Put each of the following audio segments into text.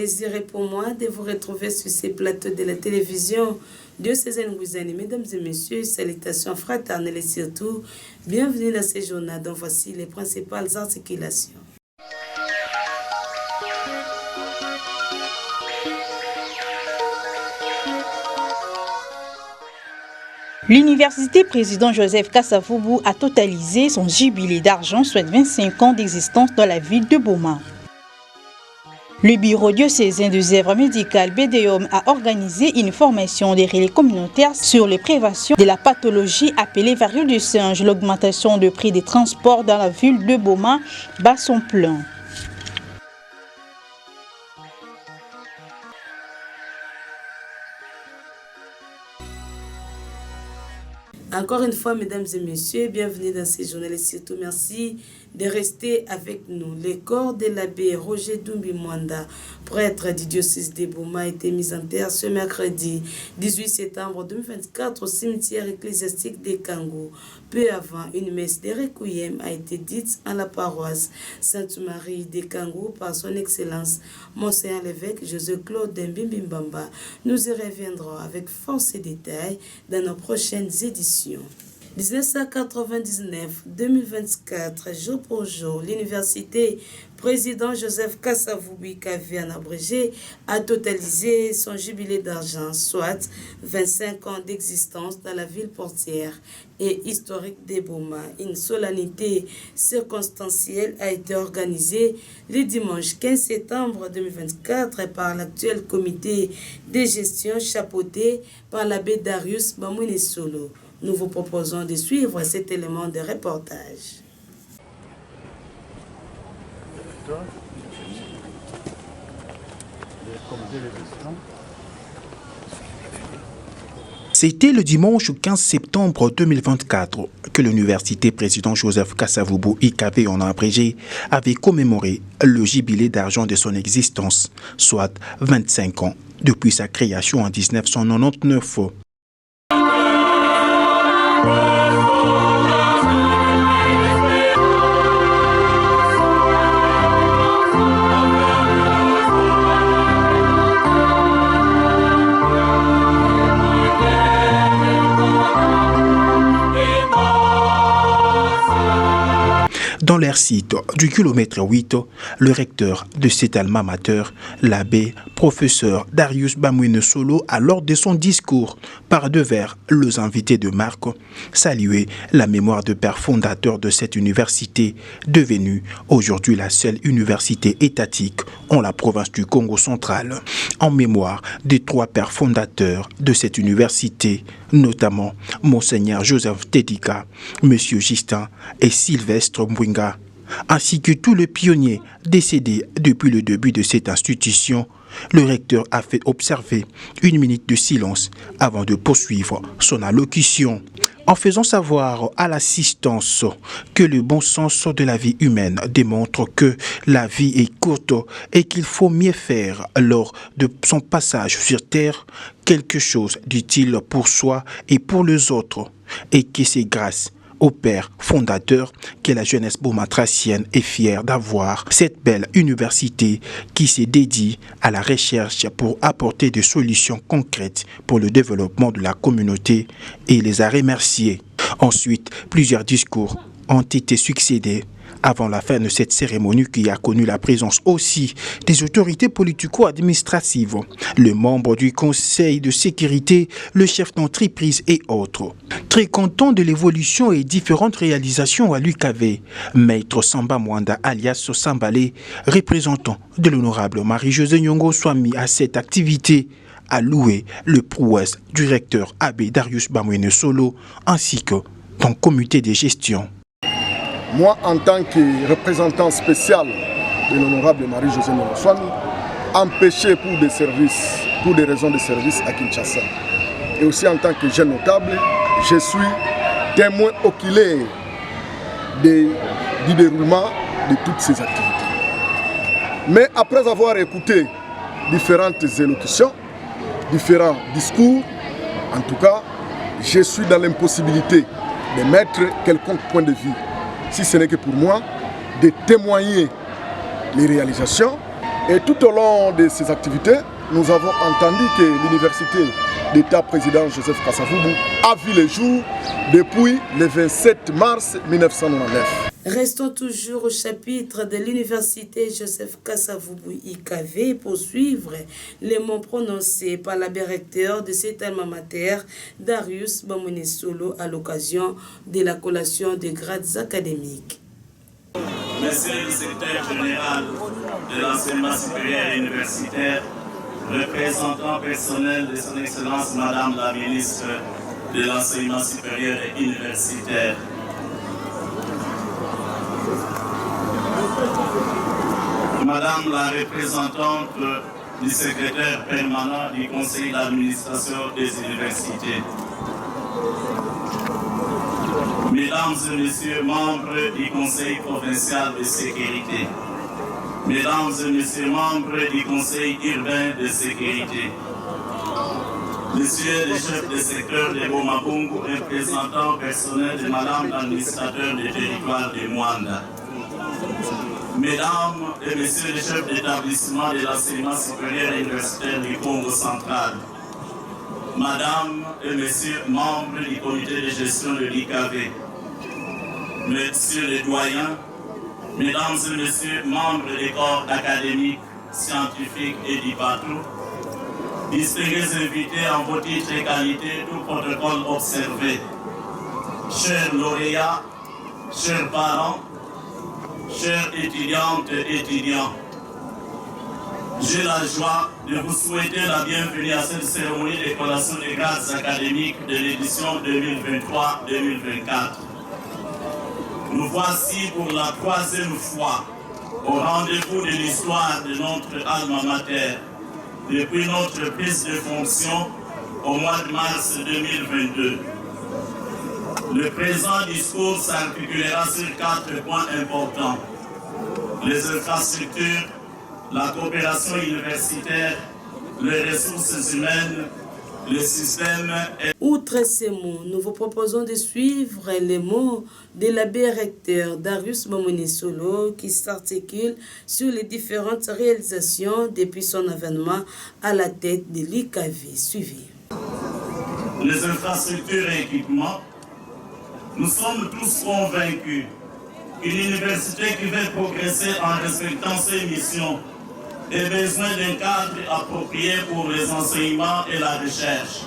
plaisir est pour moi de vous retrouver sur ces plateaux de la télévision diocésaine Ngouzani. Mesdames et messieurs, salutations fraternelles et surtout, bienvenue dans ce journal dont voici les principales articulations. L'université président Joseph Kasavubu a totalisé son jubilé d'argent, soit 25 ans d'existence dans la ville de Boma. Le bureau diocésain des œuvres médicales BDOM a organisé une formation des relais communautaires sur les préventions de la pathologie appelée variole du singe. L'augmentation du prix des transports dans la ville de Boma bat son plein. Encore une fois, mesdames et messieurs, bienvenue dans ces journaux et surtout merci de rester avec nous. Le corps de l'abbé Roger Dumbi Mwanda, prêtre du diocèse de Boma, a été mis en terre ce mercredi 18 septembre 2024 au cimetière ecclésiastique de Kango. Peu avant, une messe de requiem a été dite en la paroisse Sainte-Marie de Kango par son excellence Monseigneur l'évêque José-Claude Mbimbimbamba. Nous y reviendrons avec force et détails dans nos prochaines éditions. 1999-2024, jour pour jour, l'université président Joseph Kasavubu KV en abrégé a totalisé son jubilé d'argent, soit 25 ans d'existence dans la ville portière et historique de Boma. Une solennité circonstancielle a été organisée le dimanche 15 septembre 2024 par l'actuel comité de gestion chapeauté par l'abbé Darius Bamouine Solo. Nous vous proposons de suivre cet élément de reportage. C'était le dimanche 15 septembre 2024 que l'université président Joseph Kasavubu IKV en abrégé avait commémoré le jubilé d'argent de son existence, soit 25 ans depuis sa création en 1999. Dans leur site du kilomètre 8, le recteur de cet alma mater, l'abbé professeur Darius Bamouine Solo, a lors de son discours par devers les invités de marque, salué la mémoire de père fondateur de cette université, devenue aujourd'hui la seule université étatique en la province du Congo central, en mémoire des 3 pères fondateurs de cette université, notamment Monseigneur Joseph Tedika, Monsieur Justin et Sylvestre Mbwinga, ainsi que tous les pionniers décédés depuis le début de cette institution. Le recteur a fait observer une minute de silence avant de poursuivre son allocution, en faisant savoir à l'assistance que le bon sens de la vie humaine démontre que la vie est courte et qu'il faut mieux faire lors de son passage sur terre quelque chose d'utile pour soi et pour les autres, et que c'est grâce au père fondateur que la jeunesse bomatracienne est fière d'avoir cette belle université qui se dédie à la recherche pour apporter des solutions concrètes pour le développement de la communauté, et les a remerciés. Ensuite, plusieurs discours ont été succédés avant la fin de cette cérémonie qui a connu la présence aussi des autorités politico-administratives, le membre du Conseil de sécurité, le chef d'entreprise et autres. Très content de l'évolution et différentes réalisations à l'UKV, Maître Samba Mwanda alias Sambale, représentant de l'honorable Marie-Josée Nyongo Swami à cette activité, a loué le prouesse du recteur abbé Darius Bamouine Solo ainsi que ton comité de gestion. Moi, en tant que représentant spécial de l'honorable Marie-Josée Nyongo Swami, empêché pour des raisons de service à Kinshasa. Et aussi en tant que jeune notable, je suis témoin oculaire du déroulement de toutes ces activités. Mais après avoir écouté différentes élocutions, différents discours, en tout cas, je suis dans l'impossibilité de mettre quelconque point de vue, si ce n'est que pour moi, de témoigner les réalisations Et tout au long de ces activités, nous avons entendu que l'université d'État président Joseph Kasavubu a vu le jour depuis le 27 mars 1999. Restons toujours au chapitre de l'université Joseph Kasavubu IKV pour suivre les mots prononcés par l'abbé recteur de cet alma mater, Darius Bamouine Solo, à l'occasion de la collation des grades académiques. Monsieur le secrétaire général de l'enseignement supérieur et universitaire, représentant personnel de son Excellence Madame la ministre de l'enseignement supérieur et universitaire, Madame la représentante du secrétaire permanent du conseil d'administration des universités, Mesdames et Messieurs membres du Conseil provincial de sécurité, Mesdames et Messieurs membres du Conseil urbain de sécurité, Messieurs les chefs de secteur de Bomabungu, représentants personnels de Madame l'administrateur du territoire de Mwanda, Mesdames et Messieurs les chefs d'établissement de l'enseignement supérieur et universitaire du Congo central, Madame et Messieurs membres du comité de gestion de l'IKV, Messieurs les doyens, Mesdames et Messieurs membres des corps académiques, scientifiques et du bateau, distingués invités en vos titres et qualités, tout protocole observé, chers lauréats, chers parents, chères étudiantes et étudiants, j'ai la joie de vous souhaiter la bienvenue à cette cérémonie de collation des grades académiques de l'édition 2023-2024. Nous voici pour la troisième fois au rendez-vous de l'histoire de notre alma mater depuis notre prise de fonction au mois de mars 2022. Le présent discours s'articulera sur 4 points importants: les infrastructures, la coopération universitaire, les ressources humaines, le système. Outre ces mots, nous vous proposons de suivre les mots de l'abbé recteur Darius Bamouine Solo qui s'articule sur les différentes réalisations depuis son avènement à la tête de l'IKV. Suivi. Les infrastructures et équipements, nous sommes tous convaincus qu'une université qui veut progresser en respectant ses missions a besoin d'un cadre approprié pour les enseignements et la recherche.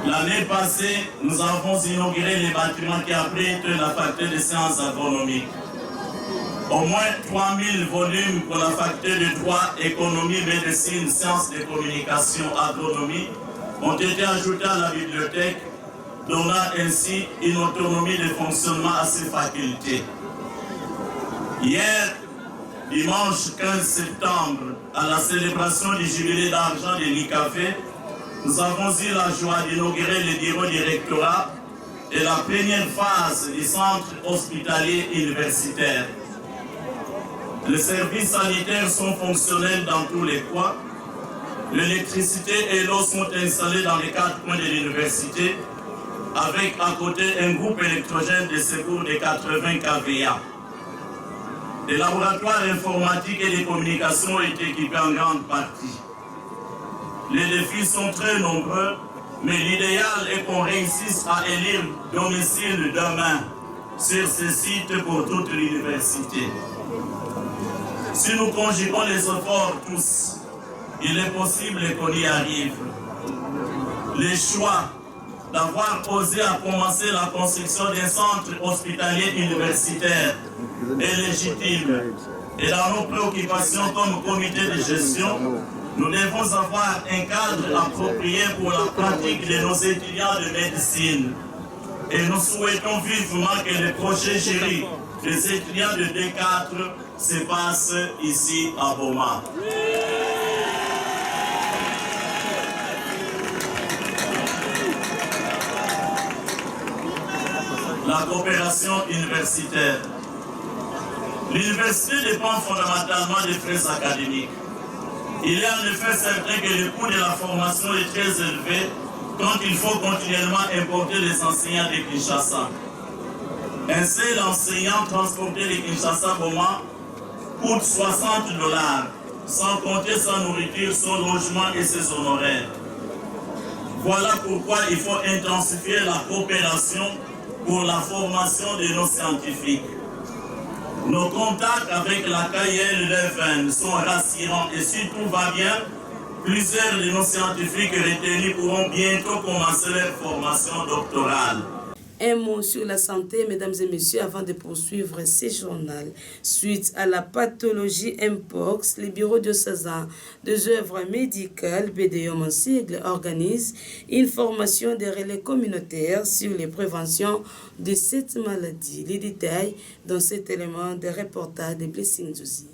L'année passée, nous avons inauguré les bâtiments qui abritent la faculté de sciences agronomiques. Au moins 3000 volumes pour la faculté de droit, économie, médecine, sciences de communication, agronomie ont été ajoutés à la bibliothèque, donnant ainsi une autonomie de fonctionnement à ces facultés. Hier, dimanche 15 septembre, à la célébration du jubilé d'argent de l'IKV, nous avons eu la joie d'inaugurer le bureau du rectorat et la première phase du centre hospitalier universitaire. Les services sanitaires sont fonctionnels dans tous les coins. L'électricité et l'eau sont installées dans les 4 coins de l'université, avec à côté un groupe électrogène de secours de 80 kVA. Les laboratoires informatiques et de communication ont été équipés en grande partie. Les défis sont très nombreux, mais l'idéal est qu'on réussisse à élire domicile demain sur ce site pour toute l'université. Si nous conjuguons les efforts tous, il est possible qu'on y arrive. Les choix d'avoir osé à commencer la construction d'un centre hospitalier universitaire est légitime. Et dans nos préoccupations comme comité de gestion, nous devons avoir un cadre approprié pour la pratique de nos étudiants de médecine. Et nous souhaitons vivement que le projet jury des étudiants de D4 se passe ici à Boma. La coopération universitaire. L'université dépend fondamentalement des frais académiques. Il est en effet certain que le coût de la formation est très élevé quand il faut continuellement importer les enseignants de Kinshasa. Un seul enseignant transporté de Kinshasa Boma coûte $60. sans compter sa nourriture, son logement et ses honoraires. Voilà pourquoi il faut intensifier la coopération pour la formation de nos scientifiques. Nos contacts avec la KIL-11 sont rassurants et si tout va bien, plusieurs de nos scientifiques retenus pourront bientôt commencer leur formation doctorale. Un mot sur la santé, mesdames et messieurs, avant de poursuivre ce journal. Suite à la pathologie Mpox, le bureau diocésain des œuvres médicales, BDOM en sigle, organise une formation des relais communautaires sur les préventions de cette maladie. Les détails dans cet élément de reportage de Blessing Douzi.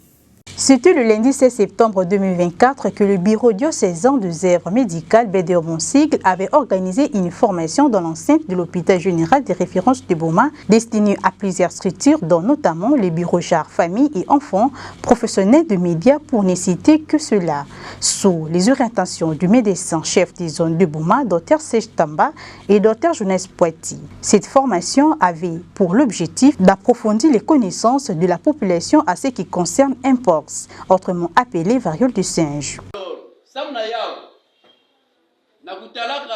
C'était le lundi 16 septembre 2024 que le bureau diocésain des œuvres médicales BDOM en sigle avait organisé une formation dans l'enceinte de l'hôpital général des références de Boma destinée à plusieurs structures dont notamment les bureaux genre famille et enfants, professionnels de médias pour ne citer que cela. Sous les orientations du médecin chef des zones de Boma, Dr Serge Tamba et Dr Jonas Poiti. Cette formation avait pour l'objectif d'approfondir les connaissances de la population à ce qui concerne Mpox, autrement appelé variole du singe. Samna yao na kutalaka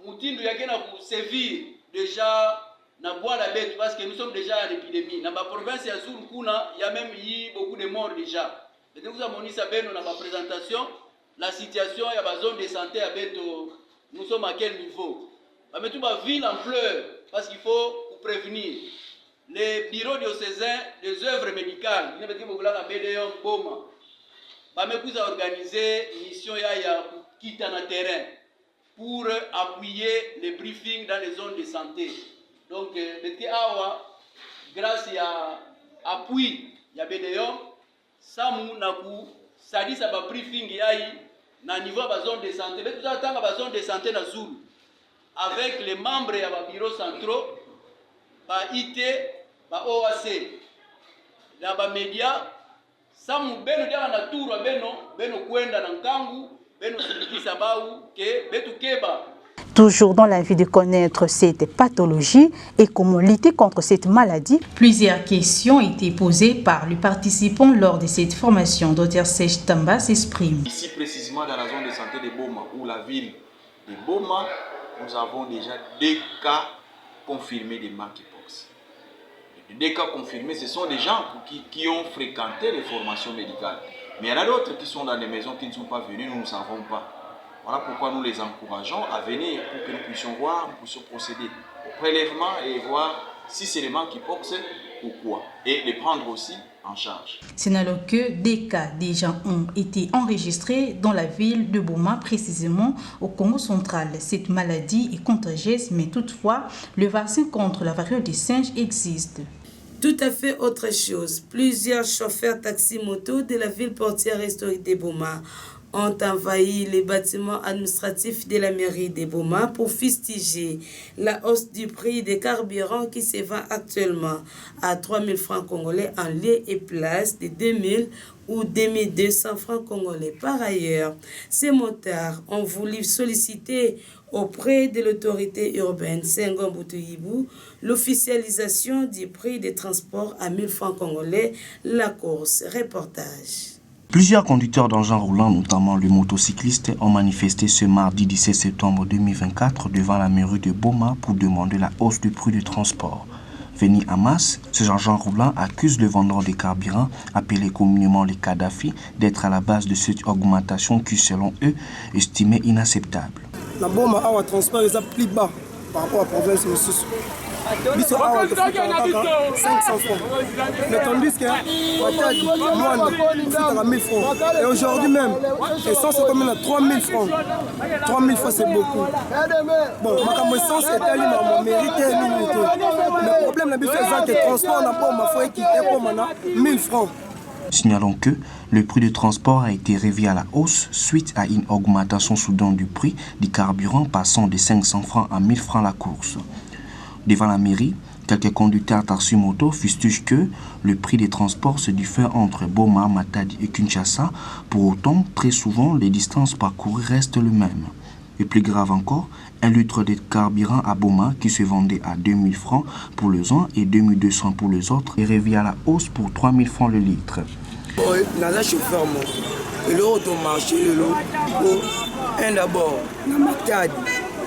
mutindo yake na kuservir déjà na boire bête parce que nous sommes déjà en épidémie. Dans la province ya Zulu kuna il y a même eu beaucoup de morts déjà. Et donc vous avez moni sabeno na présentation la situation ya ba zone de santé à Beto, nous sommes à quel niveau? Ba metu ba ville en pleurs parce qu'il faut prévenir. Les bureaux diocésains des œuvres médicales, qui ne veut pas que BDOM Boma, va organiser une mission qui est en terrain pour appuyer les briefings dans les zones de santé. Donc, grâce à l'appui de BDOM, Samu Naku, ça dit ça va briefing na niveau de la zone de santé. Mais tout ça, dans la zone de santé na Zulu, avec les membres de la bureaux centraux, ba IT, ba OAC, na ba media, samu beno dia na tour beno kwenda na nkangu, beno silikisa bau ke betu keba. Toujours dans l'envie de connaître cette pathologie et comment lutter contre cette maladie, plusieurs questions ont été posées par les participants lors de cette formation. Dr Serge Tamba s'exprime. Ici précisément dans la zone de santé de Boma ou la ville de Boma, nous avons déjà 2 cas confirmés de monkeypox. Des cas confirmés, ce sont des gens qui ont fréquenté les formations médicales. Mais il y en a d'autres qui sont dans des maisons qui ne sont pas venus, nous ne savons pas. Voilà pourquoi nous les encourageons à venir pour que nous puissions voir, nous puissions procéder au prélèvement et voir si c'est les monkeypox ou quoi. Et les prendre aussi en charge. C'est alors que des cas déjà ont été enregistrés dans la ville de Boma, précisément au Congo central. Cette maladie est contagieuse, mais toutefois, le vaccin contre la variole du singe existe. Tout à fait autre chose. Plusieurs chauffeurs taxi-moto de la ville portière historique de Boma ont envahi les bâtiments administratifs de la mairie de Boma pour fustiger la hausse du prix des carburants qui se vend actuellement à 3 000 francs congolais en lieu et place de 2 000 ou 2 200 francs congolais. Par ailleurs, ces motards ont voulu solliciter auprès de l'autorité urbaine Senghor Boutouibou l'officialisation du prix des transports à 1 000 francs congolais. La course, reportage. Plusieurs conducteurs d'engins roulants, notamment les motocyclistes, ont manifesté ce mardi 17 septembre 2024 devant la mairie de Boma pour demander la hausse du prix du transport. Venus en masse, ces engins roulants accusent le vendeur de carburant, appelé communément les Kadhafi, d'être à la base de cette augmentation qui, selon eux, est estimée inacceptable. La Boma a un transport plus bas par rapport à la province de Soussou. Biso awa tofutaka 500 francs. Mais tandis que Watadi, Mwanda, tofutaka 1000 francs. Et aujourd'hui même, essence est comme 3000 francs. 3000 francs c'est beaucoup. Bon, ma essence est allée dans ma mérite. Mais le problème, c'est que le transport n'a pas ma foi qui est pour 1000 francs. Signalons que le prix de transport a été revu à la hausse suite à une augmentation soudaine du prix du carburant passant de 500 francs à 1000 francs la course. Devant la mairie, quelques conducteurs taxi-moto fustigent que le prix des transports se diffère entre Boma, Matadi et Kinshasa. Pour autant, très souvent, les distances parcourues restent les mêmes. Et plus grave encore, un litre de carburant à Boma qui se vendait à 2000 francs pour les uns et 2200 pour les autres est revu à la hausse pour 3000 francs le litre. Oui, je suis chauffeur. eloko tomarche lelo po un d'abord na matadi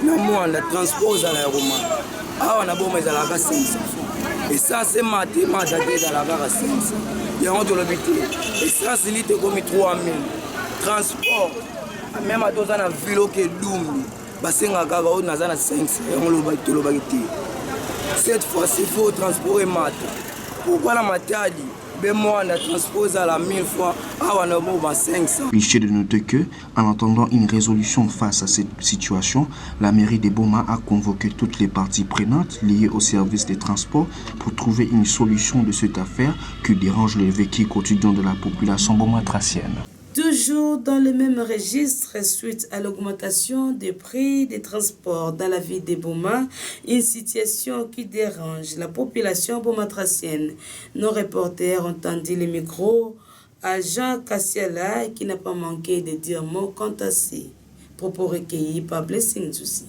na mwanda transport ezala ya roma awa na boma ezalaka 500 essence mata te ezalaka ka 500 yango tolobi te essence litre ekomi 3000 transport même atoza na ville oke dumbi basengaka kaka oyo naza na 500 yango tolobaki te cette fois il faut transport mata pourquoi na matadi Cliché de noter que, en attendant une résolution face à cette situation, la mairie de Boma a convoqué toutes les parties prenantes liées au service des transports pour trouver une solution de cette affaire qui dérange le vécu quotidien de la population bomatracienne. Toujours dans le même registre, suite à l'augmentation des prix des transports dans la ville de Boma, une situation qui dérange la population bomatracienne. Nos reporters ont tendu le micro à Jean Kassiala qui n'a pas manqué de dire mot quant à ces propos recueillis par Blessing Zusi.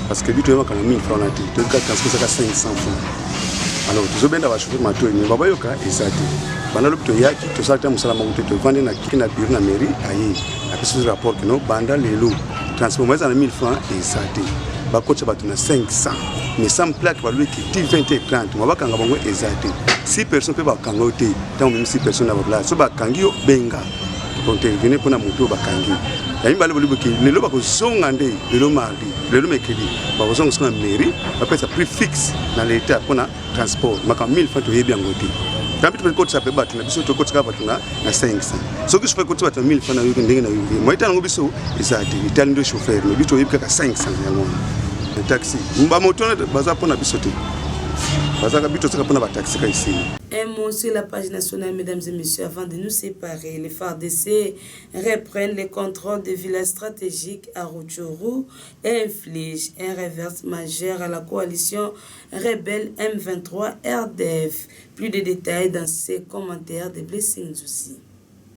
Parce que tu as quand même 1000 francs, tu as 500 francs. Alors, tu as bien d'avoir chauffé ma tour, mais tu as bien exact. Banda lopito yaki to salta musala makuti to vande na kina biru na mairie ayi na pisu rapport que no banda lelo transport moins à 1000 francs et ça te ba coach ba tuna 500 mais sans plaque ba lui qui 20 et 30 moi ba kanga bango exact 6 personnes pe ba kanga ote tant même 6 personnes na ba so ba kangi yo benga to intervenir pour na moto ba kangi yayi ba lebo ki lelo ba ko songa nde lelo mardi lelo mercredi ba ko songa na mairie ba pesa prix fixe na l'état pour na transport maka 1000 francs to yebi angote. Quand tu fais côté ça peut battre, na biso to côté ça battre na 500. Ce que je fais côté battre 1000 francs na yuko ndenge na yuko. Moi itango biso ezati itali ndo chauffeur, mais biso yebika ka 500 yango. Le taxi. Mba moto na baza pona biso te. Baza ka biso saka pona ba taxi ka ici. Un mot sur la page nationale, mesdames et messieurs, avant de nous séparer. Les FARDC reprennent les contrôles des villages stratégiques à Rutshuru et infligent un reverse majeur à la coalition rebelle M23 RDF. Plus de détails dans ces commentaires de Blessing aussi.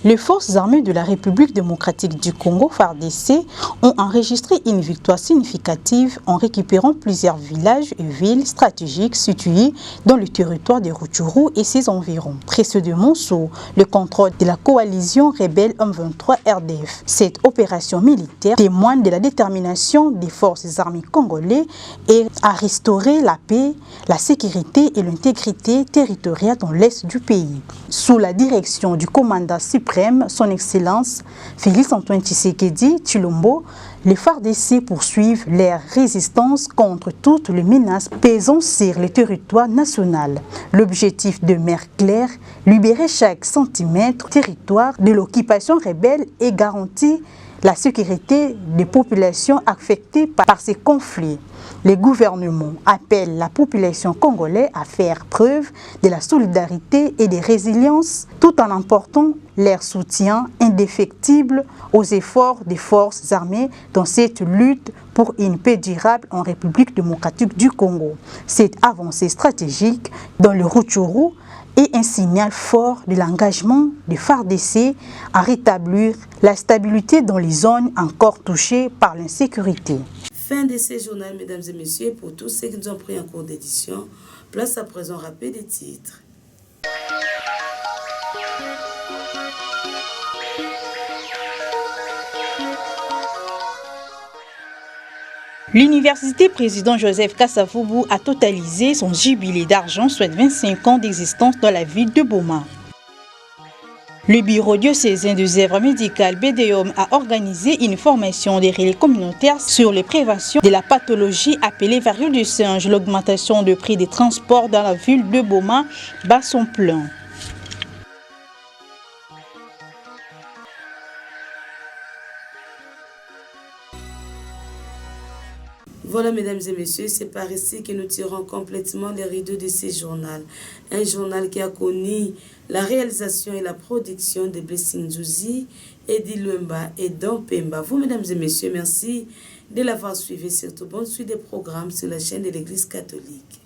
Les forces armées de la République démocratique du Congo, FARDC, ont enregistré une victoire significative en récupérant plusieurs villages et villes stratégiques situés dans le territoire de Rutshuru et ses environs, précédemment sous le contrôle de la coalition rebelle M23 RDF. Cette opération militaire témoigne de la détermination des forces armées congolaises et à restaurer la paix, la sécurité et l'intégrité territoriale dans l'est du pays. Sous la direction du commandant suprême, son Excellence Félix-Antoine Tshisekedi Tshilombo, les FARDC poursuivent leur résistance contre toutes les menaces pesant sur le territoire national. L'objectif demeure clair, libérer chaque centimètre territoire de l'occupation rebelle et garantir la sécurité des populations affectées par ces conflits. Le gouvernement appelle la population congolaise à faire preuve de la solidarité et de résilience tout en apportant leur soutien indéfectible aux efforts des forces armées dans cette lutte pour une paix durable en République démocratique du Congo. Cette avancée stratégique dans le Rutshuru est un signal fort de l'engagement des FARDC à rétablir la stabilité dans les zones encore touchées par l'insécurité. Fin de ce journal, mesdames et messieurs, pour tous ceux qui nous ont pris en cours d'édition. Place à présent rapide des titres. L'université président Joseph Kasavubu a totalisé son jubilé d'argent, soit 25 ans d'existence dans la ville de Boma. Le bureau diocésain des œuvres médicales BDOM a organisé une formation des relais communautaires sur les préventions de la pathologie appelée variole du singe. L'augmentation de prix des transports dans la ville de Boma bat son plein. Voilà, mesdames et messieurs, c'est par ici que nous tirons complètement les rideaux de ce journal. Un journal qui a connu la réalisation et la production de Blessing Zuzi, Eddie Luemba et Don Pemba. Vous, mesdames et messieurs, merci de l'avoir suivi. Surtout, bonne suite des programmes sur la chaîne de l'Église catholique.